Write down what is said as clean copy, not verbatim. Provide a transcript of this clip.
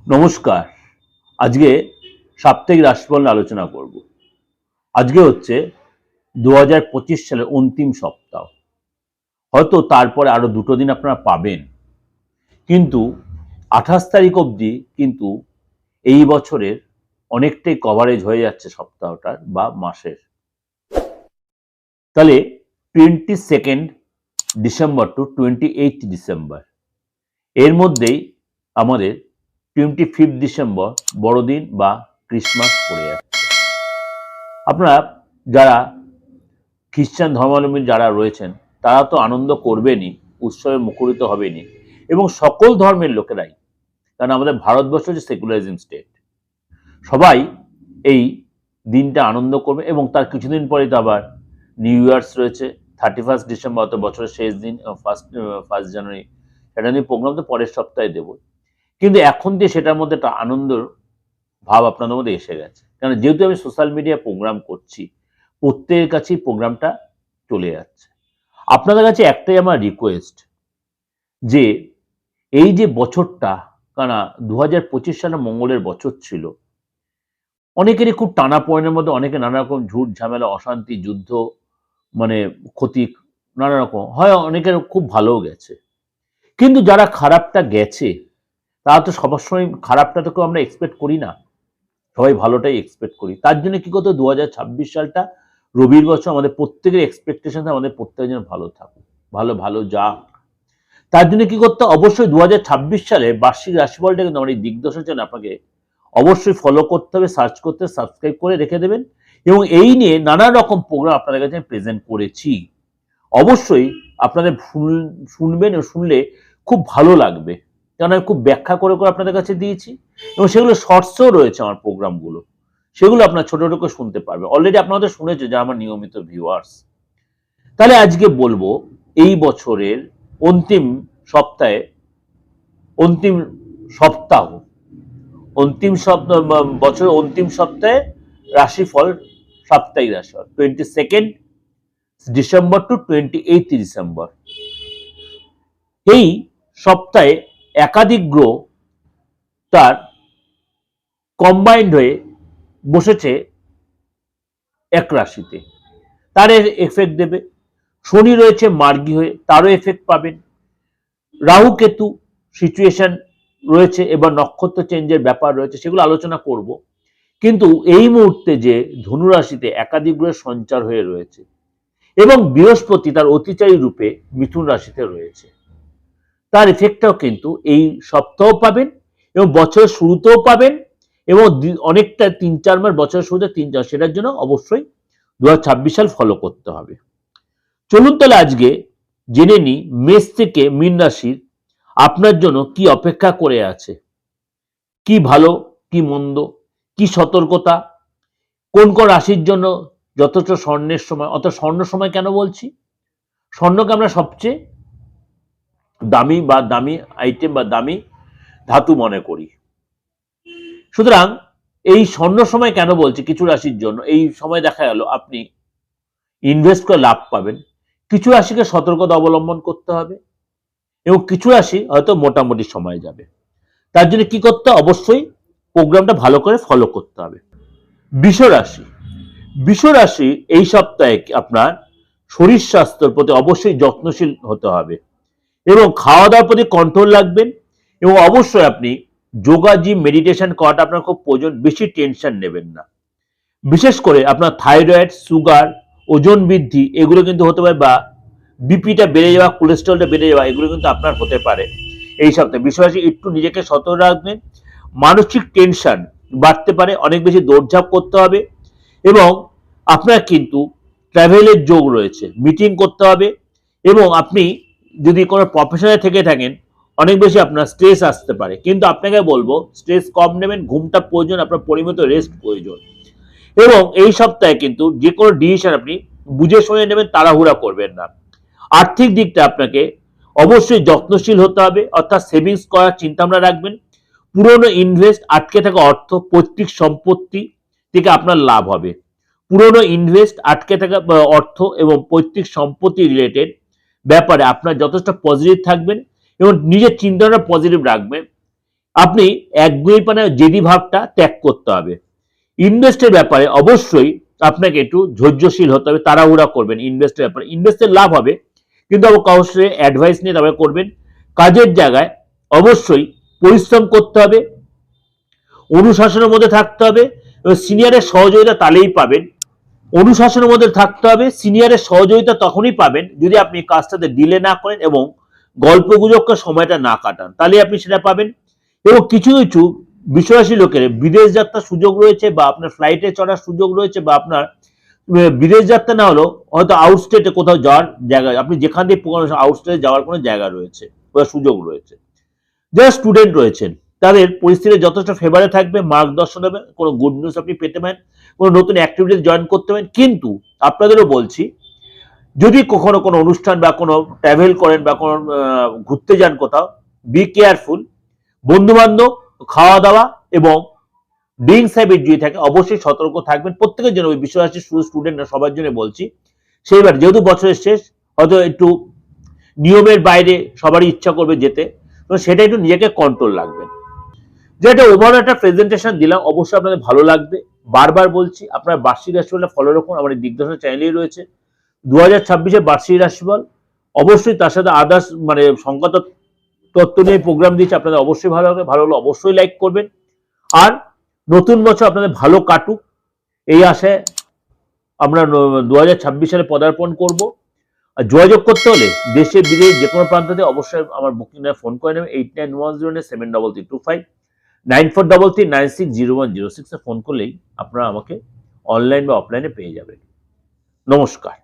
নমস্কার। আজকে সাপ্তাহিক রাশিফল নিয়ে আলোচনা করব। আজকে হচ্ছে 2025 সালের অন্তিম সপ্তাহ। হয়তো তারপরে আরো দুটো দিন আপনারা পাবেন, কিন্তু 28 তারিখ অবধি কিন্তু এই বছরের অনেকটাই কভারেজ হয়ে যাচ্ছে সপ্তাহটার বা মাসের। তাহলে 22 ডিসেম্বর টু 28 ডিসেম্বর এর মধ্যেই আমাদের 25 ডিসেম্বর বড়দিন বা ক্রিসমাস পড়ে যাচ্ছে। আপনারা যারা খ্রিস্টান ধর্মাবলম্বী যারা রয়েছেন তারা তো আনন্দ করবেনই, উৎসবে মুখরিত হবেনই, এবং সকল ধর্মের লোকেরাই, কারণ আমাদের ভারতবর্ষ হচ্ছে সেকুলারিজম স্টেট, সবাই এই দিনটা আনন্দ করবে। এবং তার কিছুদিন পরে তো আবার নিউ ইয়ার্স রয়েছে, 31 ডিসেম্বর, অত বছরের শেষ দিন, ফার্স্ট জানুয়ারি, সেটা নিয়ে প্রোগ্রাম তো পরের সপ্তাহে দেবো। কিন্তু এখন দিয়ে সেটার মধ্যে একটা আনন্দের ভাব আপনাদের মধ্যে এসে গেছে, কারণ যেহেতু আমি সোশ্যাল মিডিয়া প্রোগ্রাম করছি, প্রত্যেকের কাছেই প্রোগ্রামটা চলে যাচ্ছে। আপনাদের কাছে একটাই আমার রিকোয়েস্ট, যে এই যে বছরটা, কারণ 2025 সালে মঙ্গলের বছর ছিল, অনেকেরই খুব টানা পয়নের মধ্যে, অনেকে নানা রকম ঝুট ঝামেলা, অশান্তি, যুদ্ধ, মানে ক্ষতি, নানা রকম হয়, অনেকের খুব ভালোও গেছে। কিন্তু যারা খারাপটা গেছে তারা তো সবসময় খারাপটা তো কেউ আমরা এক্সপেক্ট করি না, সবাই ভালোটাই এক্সপেক্ট করি। তার জন্য কি করতে, 2026 সালটা রবির বছর, আমাদের প্রত্যেকের এক্সপেকটেশন আমাদের প্রত্যেকের জন্য ভালো থাকুক, ভালো ভালো যাক। তার জন্য কি করতে, অবশ্যই 2026 সালে বার্ষিক রাশিফলটা কিন্তু আমার এই দিগদর্শনের জন্য আপনাকে অবশ্যই ফলো করতে হবে, সার্চ করতে, সাবস্ক্রাইব করে রেখে দেবেন। এবং এই নিয়ে নানা রকম প্রোগ্রাম আপনাদের কাছে আমি প্রেজেন্ট করেছি, অবশ্যই আপনাদের শুনবেন, ও শুনলে খুব ভালো লাগবে, কারণ আমি খুব ব্যাখ্যা করে করে আপনাদের কাছে দিয়েছি, এবং সেগুলো শর্টসও রয়েছে আমার প্রোগ্রামগুলো, সেগুলো আপনার ছোট ছোট করে শুনতে পারবে। অলরেডি আপনাদের শুনেছে যারা আমার নিয়মিত ভিউয়ার্স। তাহলে আজকে বলবো এই বছরের অন্তিম সপ্তাহে, অন্তিম সপ্তাহ, বছরের অন্তিম সপ্তাহে রাশিফল, সাপ্তাহিক রাশিফল 22 ডিসেম্বর টু 28 ডিসেম্বর। এই সপ্তাহে একাধিক গ্রহ তার কম্বাইন্ড হয়ে বসেছে এক রাশিতে, তার এফেক্ট দেবে। শনি রয়েছে মার্গী হয়ে, তারও এফেক্ট পাবেন। রাহু কেতু সিচুয়েশন রয়েছে, এবার নক্ষত্র চেঞ্জের ব্যাপার রয়েছে, সেগুলো আলোচনা করব। কিন্তু এই মুহূর্তে যে ধনু রাশিতে একাধিক গ্রহের সঞ্চার হয়ে রয়েছে, এবং বৃহস্পতি তার অতিচারী রূপে মিথুন রাশিতে রয়েছে, তার এফেক্টটাও কিন্তু এই সপ্তাহ পাবেন, এবং বছরের শুরুতেও পাবেন, এবং অনেকটা 3-4 মাস, বছরের শুরুতে 3-4, সেটার জন্য অবশ্যই 2026 সাল ফলো করতে হবে। চলুন তাহলে আজকে জেনে নিই মেষ থেকে মীন রাশির আপনার জন্য কি অপেক্ষা করে আছে, কি ভালো, কি মন্দ, কি সতর্কতা, কোন কোন রাশির জন্য যথেষ্ট স্বর্ণের সময়। অর্থাৎ স্বর্ণ সময় কেন বলছি, স্বর্ণকে আমরা সবচেয়ে দামি বা দামি আইটেম বা দামি ধাতু মনে করি। সুতরাং এই স্বর্ণ সময় কেন বলছি, কিছু রাশির জন্য এই সময় দেখা গেল আপনি ইনভেস্ট করে লাভ পাবেন, কিছু রাশিকে সতর্কতা অবলম্বন করতে হবে, এবং কিছু রাশি হয়তো মোটামুটি সময় যাবে। তার জন্য কি করতে, অবশ্যই প্রোগ্রামটা ভালো করে ফলো করতে হবে। বৃষ রাশি, বৃষ রাশি এই সপ্তাহে আপনার শরীর স্বাস্থ্যের প্রতি অবশ্যই যত্নশীল হতে হবে, এবং খাওয়া দাওয়ার প্রতি কন্ট্রোল রাখবেন, এবং অবশ্যই আপনি যোগা, জিম, মেডিটেশন করাটা আপনার খুব প্রয়োজন। বেশি টেনশন নেবেন না, বিশেষ করে আপনার থাইরয়েড, সুগার, ওজন বৃদ্ধি, এগুলো কিন্তু হতে পারে, বা বিপিটা বেড়ে যাওয়া, কোলেস্ট্রলটা বেড়ে যাওয়া, এগুলো কিন্তু আপনার হতে পারে এই সপ্তাহে। বৃষ রাশি একটু নিজেকে সতর্ক রাখবেন, মানসিক টেনশন বাড়তে পারে, অনেক বেশি দৌড়ঝাঁপ করতে হবে, এবং আপনার কিন্তু ট্রাভেলের যোগ রয়েছে, মিটিং করতে হবে, এবং আপনি যদি কোনো প্রফেশনে থেকে থাকেন, অনেক বেশি আপনার স্ট্রেস আসতে পারে। কিন্তু আপনাকে বলবো স্ট্রেস কম নেবেন, ঘুমটা প্রয়োজন, আপনার পরিমিত রেস্ট প্রয়োজন, এবং এই সপ্তাহে কিন্তু যে কোনো ডিসিশন আপনি বুঝে শুনে নেবেন, তাড়াহুড়া করবেন না। আর্থিক দিকটা আপনাকে অবশ্যই যত্নশীল হতে হবে, অর্থাৎ সেভিংস করার চিন্তা ভাবনা রাখবেন। পুরনো ইনভেস্ট, আটকে থাকা অর্থ, পৈতৃক সম্পত্তি থেকে আপনার লাভ হবে। পুরনো ইনভেস্ট, আটকে থাকা অর্থ এবং পৈতৃক সম্পত্তি রিলেটেড ব্যাপারে আপনার যথেষ্ট পজিটিভ থাকবেন, এবং নিজের চিন্তাটা পজিটিভ রাখবেন। আপনি একগুঁয়েপনা জেদি ভাবটা ত্যাগ করতে হবে। ইনভেস্টের ব্যাপারে অবশ্যই আপনাকে একটু ধৈর্যশীল হতে হবে, তাড়াহুড়া করবেন ইনভেস্টের ব্যাপারে। ইনভেস্টের লাভ হবে, কিন্তু অবশ্যই অ্যাডভাইস নিয়ে তারপরে করবেন। কাজের জায়গায় অবশ্যই পরিশ্রম করতে হবে, অনুশাসনের মধ্যে থাকতে হবে, এবং সিনিয়রের সহযোগিতা তাহলেই পাবেন। অনুশাসনের মধ্যে থাকতে হবে, সিনিয়রের সহযোগিতা তখনই পাবেন যদি আপনি কাজটাতে ডিলে না করেন এবং গল্প গুজবকে সময়টা না কাটান, তাহলে আপনি সেটা পাবেন। এবং কিছু কিছু বিশ্ববাসী লোকের বিদেশ যাত্রার সুযোগ রয়েছে, বা আপনার ফ্লাইটে চড়ার সুযোগ রয়েছে, বা আপনার বিদেশ যাত্রা না হলেও হয়তো আউটস্টেটে কোথাও যাওয়ার জায়গা, আপনি যেখান থেকে আউটস্টেটে যাওয়ার কোনো জায়গা রয়েছে বা সুযোগ রয়েছে। যারা স্টুডেন্ট রয়েছেন তাদের পরিস্থিতি যথেষ্ট ফেভারে থাকবে, মার্গদর্শন হবে, কোনো গুড নিউজ আপনি পেতে পারেন, কোনো নতুন অ্যাক্টিভিটি জয়েন করতে পারেন। কিন্তু আপনাদেরও বলছি, যদি কখনো কোনো অনুষ্ঠান বা কোনো ট্রাভেল করেন বা কোনো ঘুরতে যান কোথাও, বি কেয়ারফুল। বন্ধু বান্ধব, খাওয়া দাওয়া এবং ড্রিঙ্কস হ্যাবিট যদি থাকে অবশ্যই সতর্ক থাকবেন প্রত্যেকের জন্য। ওই বিশ্বরাশি শুধু স্টুডেন্ট না, সবার জন্য বলছি। সেইবার যেহেতু বছরের শেষ, হয়তো একটু নিয়মের বাইরে সবারই ইচ্ছা করবে যেতে, তো সেটা একটু নিজেকে কন্ট্রোল রাখবেন। যেটা ওভারঅল একটা প্রেজেন্টেশন দিলাম, অবশ্যই আপনাদের ভালো লাগবে। বারবার বলছি, আপনার বার্ষিক রাশিফলটা ফলো রাখুন, আমার দিগদর্শন চ্যানেলেই রয়েছে 2026-এর বার্ষিক রাশিফল। অবশ্যই তার সাথে আদার্স মানে সংখ্যা তত্ত্ব নিয়ে প্রোগ্রাম দিয়েছি, আপনাদের অবশ্যই ভালো হবে। ভালো হলে অবশ্যই লাইক করবেন। আর নতুন বছর আপনাদের ভালো কাটুক এই আশায় আমরা 2026 সালে পদার্পণ করব। আর যোগাযোগ করতে হলে দেশে বিদেশে যে কোনো প্রান্ততে অবশ্যই আমার বুকিং নাম্বার ফোন করে নেবেন 8910733325 9433960106 ফোন করলেই আপনারা আমাকে অনলাইন বা অফলাইনে পেয়ে যাবেন। নমস্কার।